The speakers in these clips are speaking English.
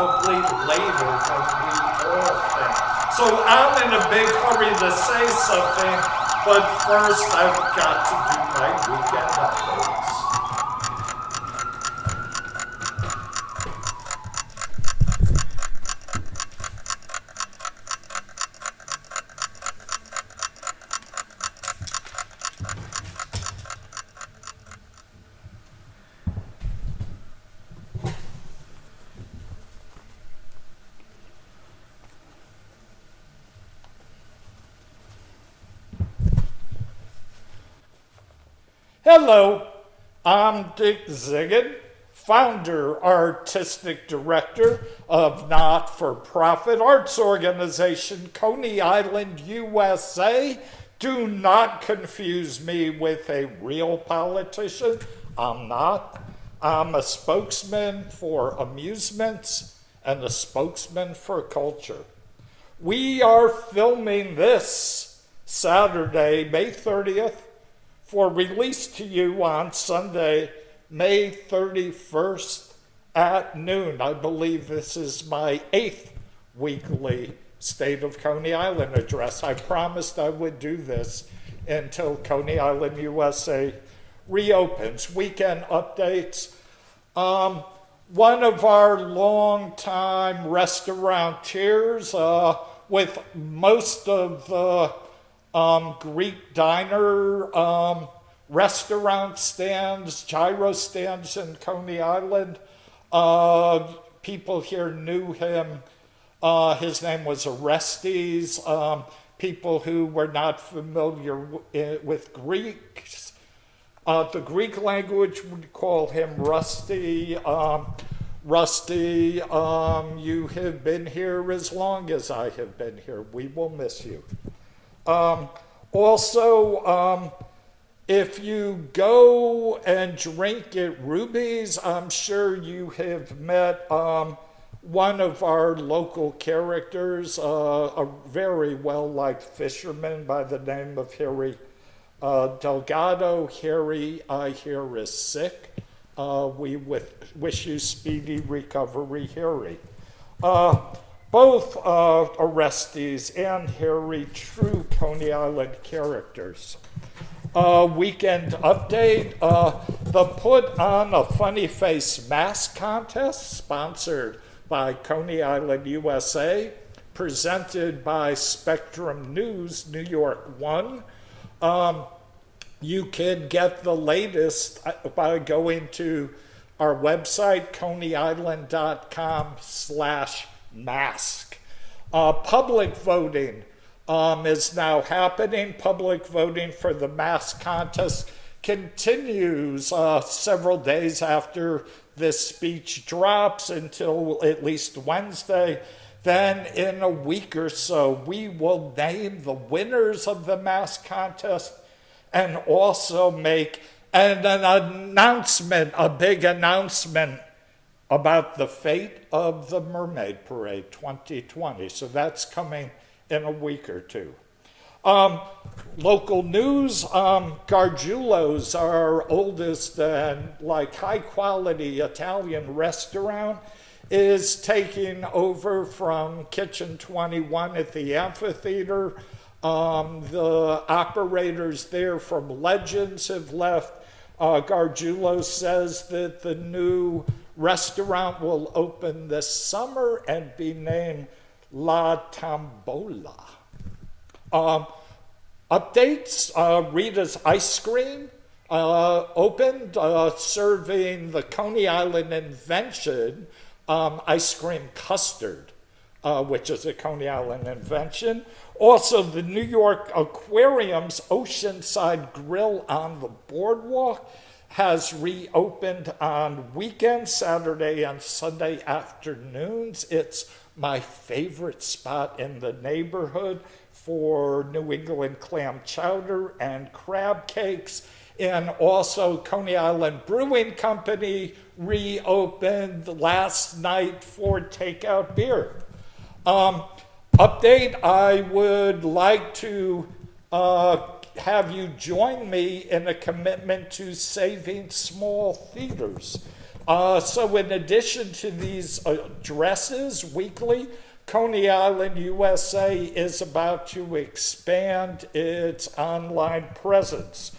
probably later than we all think. So I'm in a big hurry to say something, but first I've got to do my weekend updates. Hello, I'm Dick Zigun, founder, artistic director of not-for-profit arts organization Coney Island, USA. Do not confuse me with a real politician. I'm not. I'm a spokesman for amusements and a spokesman for culture. We are filming this Saturday, May 30th, for release to you on Sunday, May 31st at noon. I believe this is my 8th weekly State of Coney Island address. I promised I would do this until Coney Island, USA reopens. Weekend updates. One of our longtime restaurateurs with most of the Greek diner, restaurant stands, gyro stands in Coney Island. People here knew him. His name was Orestes. People who were not familiar with Greek, the Greek language would call him Rusty. Rusty, you have been here as long as I have been here. We will miss you. Also, if you go and drink at Ruby's, I'm sure you have met one of our local characters, a very well-liked fisherman by the name of Harry Delgado. Harry, I hear, is sick. We wish you speedy recovery, Harry. Both Orestes and Harry, true Coney Island characters. Weekend update, the Put on a Funny Face Mask Contest, sponsored by Coney Island, USA, presented by Spectrum News, New York 1. You can get the latest by going to our website, coneyisland.com/mask. Public voting is now happening. Public voting for the mask contest continues several days after this speech drops until at least Wednesday. Then in a week or so, we will name the winners of the mask contest and also make an announcement, a big announcement about the fate of the Mermaid Parade 2020. So that's coming in a week or two. Local news, Gargiulo's, our oldest and high quality Italian restaurant, is taking over from Kitchen 21 at the amphitheater. The operators there from Legends have left. Gargiulo says that the new restaurant will open this summer and be named La Tambola. Updates, Rita's Ice Cream opened, serving the Coney Island invention, ice cream custard, which is a Coney Island invention. Also, the New York Aquarium's Oceanside Grill on the Boardwalk has reopened on weekends, Saturday and Sunday afternoons. It's my favorite spot in the neighborhood for New England clam chowder and crab cakes. And also Coney Island Brewing Company reopened last night for takeout beer. Update, I would like to have you join me in a commitment to saving small theaters. So in addition to these addresses weekly, Coney Island, USA is about to expand its online presence.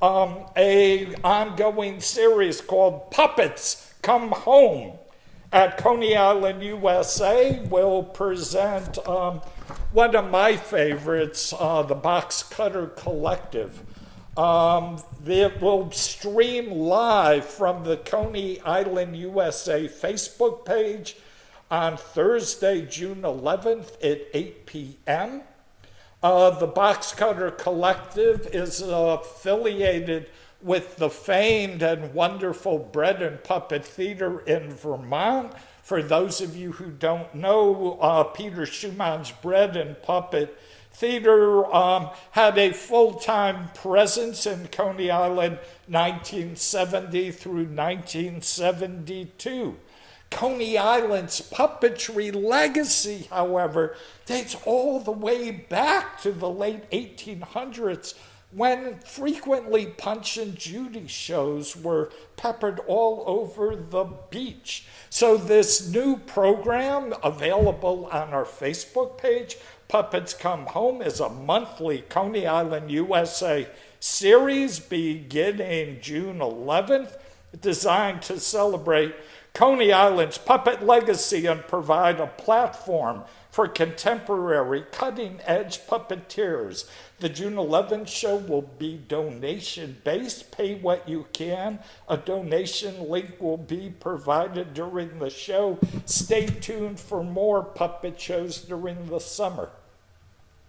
A ongoing series called Puppets Come Home at Coney Island, USA will present one of my favorites, the Box Cutter Collective. It will stream live from the Coney Island, USA Facebook page on Thursday, June 11th at 8 p.m. The Box Cutter Collective is affiliated with the famed and wonderful Bread and Puppet Theater in Vermont. For those of you who don't know, Peter Schumann's Bread and Puppet Theater had a full-time presence in Coney Island 1970 through 1972. Coney Island's puppetry legacy, however, dates all the way back to the late 1800s, when frequently Punch and Judy shows were peppered all over the beach. So this new program, available on our Facebook page, Puppets Come Home, is a monthly Coney Island, USA series beginning June 11th, designed to celebrate Coney Island's puppet legacy and provide a platform for contemporary, cutting-edge puppeteers. The June 11th show will be donation-based. Pay what you can. A donation link will be provided during the show. Stay tuned for more puppet shows during the summer.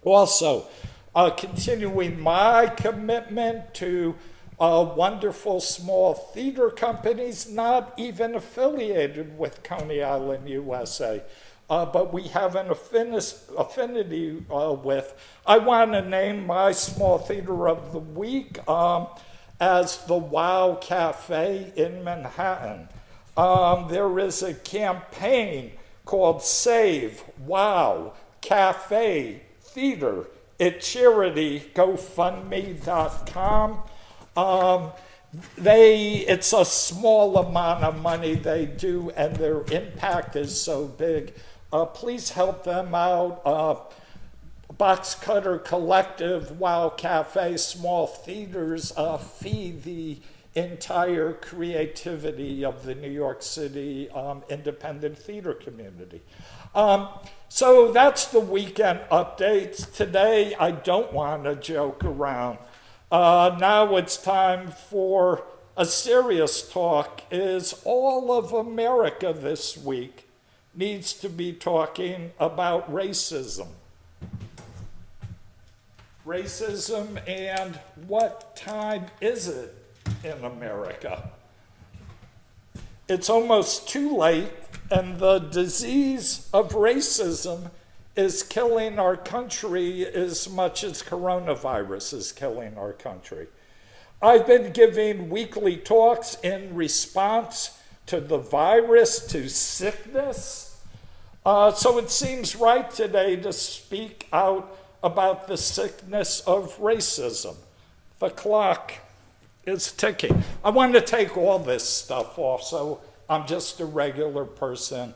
Also, continuing my commitment to wonderful small theater companies not even affiliated with Coney Island, USA. But we have an affinity with. I want to name my small theater of the week as the Wow Cafe in Manhattan. There is a campaign called Save Wow Cafe Theater at charity GoFundMe.com. It's a small amount of money they do, and their impact is so big. Please help them out. Box Cutter Collective, Wow Cafe, small theaters feed the entire creativity of the New York City independent theater community. So that's the weekend updates. Today, I don't want to joke around. Now it's time for a serious talk. Is all of America this week needs to be talking about racism. Racism, and what time is it in America? It's almost too late, and the disease of racism is killing our country as much as coronavirus is killing our country. I've been giving weekly talks in response to the virus, to sickness. So it seems right today to speak out about the sickness of racism. The clock is ticking. I want to take all this stuff off, so I'm just a regular person,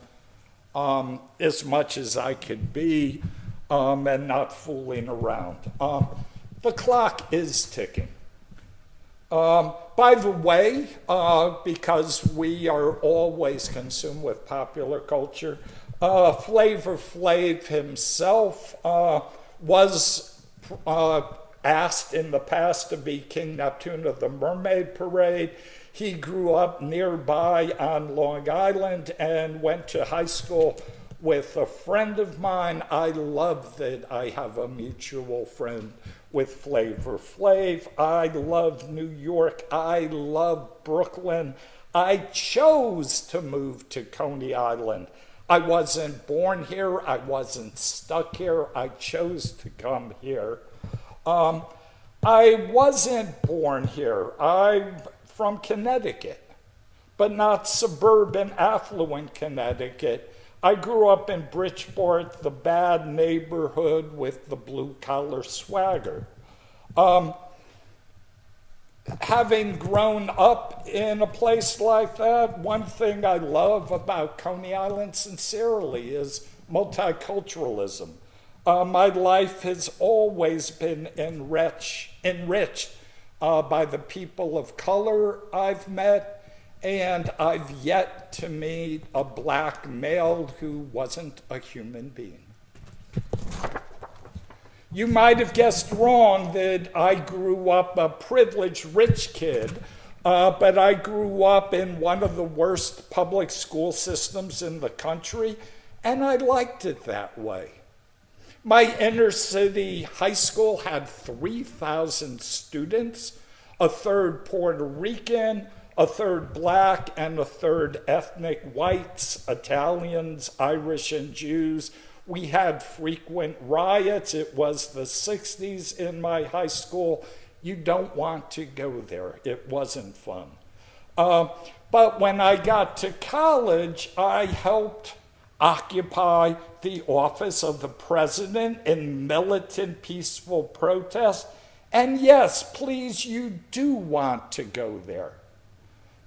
as much as I could be, and not fooling around. The clock is ticking. By the way, because we are always consumed with popular culture, Flavor Flav himself was asked in the past to be King Neptune of the Mermaid Parade. He grew up nearby on Long Island and went to high school with a friend of mine. I love that I have a mutual friend with Flavor Flav. I love New York. I love Brooklyn. I chose to move to Coney Island. I wasn't born here. I wasn't stuck here. I chose to come here. I wasn't born here. I'm from Connecticut, but not suburban, affluent Connecticut. I grew up in Bridgeport, the bad neighborhood with the blue-collar swagger. having grown up in a place like that, one thing I love about Coney Island sincerely is multiculturalism. My life has always been enriched by the people of color I've met, and I've yet to meet a black male who wasn't a human being. You might have guessed wrong that I grew up a privileged rich kid, but I grew up in one of the worst public school systems in the country, and I liked it that way. My inner city high school had 3,000 students, a third Puerto Rican, a third black, and a third ethnic whites, Italians, Irish, and Jews. We had frequent riots. It was the 60s in my high school. You don't want to go there. It wasn't fun. But when I got to college, I helped occupy the office of the president in militant, peaceful protest. And yes, please, you do want to go there.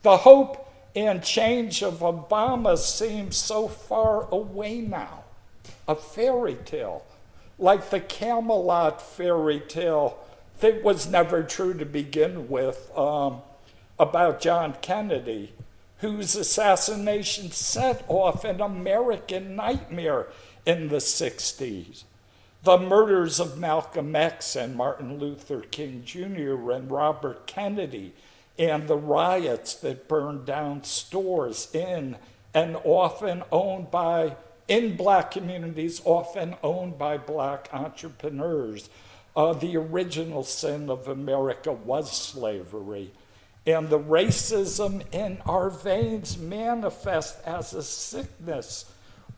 The hope and change of Obama seems so far away now. A fairy tale, like the Camelot fairy tale that was never true to begin with, about John Kennedy, whose assassination set off an American nightmare in the 60s. The murders of Malcolm X and Martin Luther King Jr. and Robert Kennedy, and the riots that burned down stores in black communities, often owned by black entrepreneurs. The original sin of America was slavery. And the racism in our veins manifests as a sickness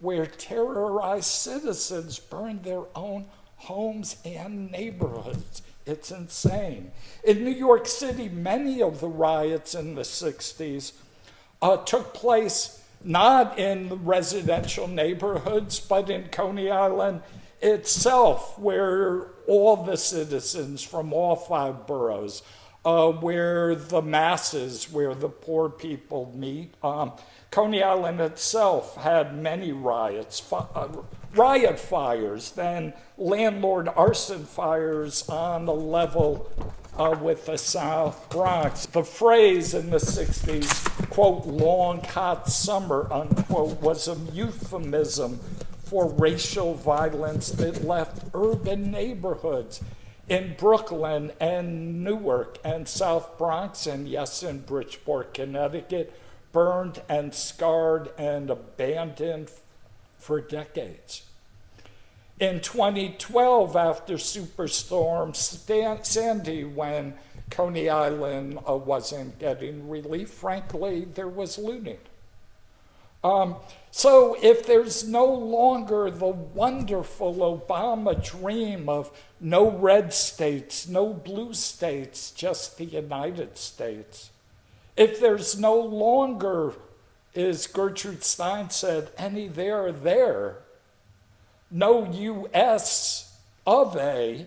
where terrorized citizens burn their own homes and neighborhoods. It's insane. In New York City, many of the riots in the 60s took place not in residential neighborhoods, but in Coney Island itself, where all the citizens from all 5 boroughs, where the masses, where the poor people meet. Coney Island itself had many riots, riot fires, then landlord arson fires on the level with the South Bronx. The phrase in the 60s, quote, long hot summer, unquote, was a euphemism for racial violence that left urban neighborhoods in Brooklyn and Newark and South Bronx, and yes, in Bridgeport, Connecticut, burned and scarred and abandoned for decades. In 2012, after Superstorm Sandy, when Coney Island wasn't getting relief, frankly, there was looting. So if there's no longer the wonderful Obama dream of no red states, no blue states, just the United States, if there's no longer, as Gertrude Stein said, any there, no U.S. of A,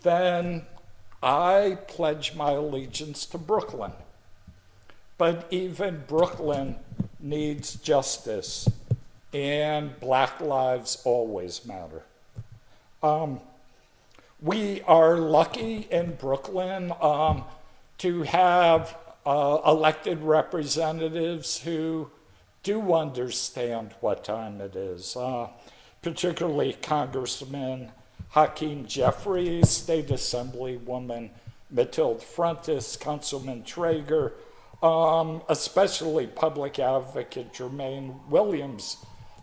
then I pledge my allegiance to Brooklyn. But even Brooklyn needs justice, and Black lives always matter. We are lucky in Brooklyn to have elected representatives who do understand what time it is, particularly Congressman Hakeem Jeffries, State Assemblywoman Mathilde Frontis, Councilman Traeger, especially Public Advocate Jermaine Williams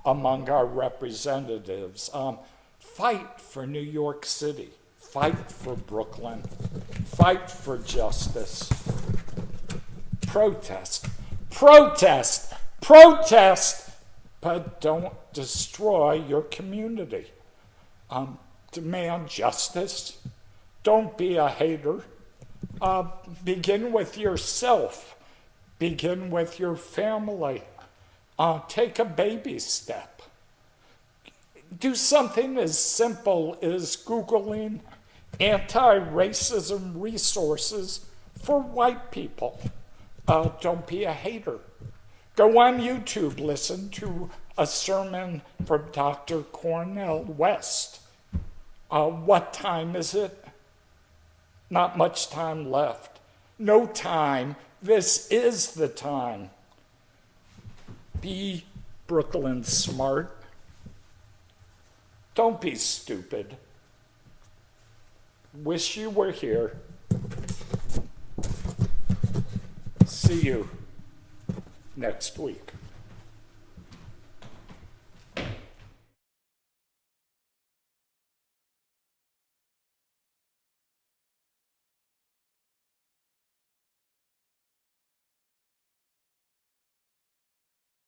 among our representatives. Fight for New York City. Fight for Brooklyn. Fight for justice. Protest. Protest. Protest. But don't destroy your community. Demand justice. Don't be a hater. Begin with yourself. Begin with your family. Take a baby step. Do something as simple as Googling anti-racism resources for white people. Don't be a hater. Go on YouTube, listen to a sermon from Dr. Cornell West. What time is it? Not much time left. No time. This is the time. Be Brooklyn smart. Don't be stupid. Wish you were here. See you next week.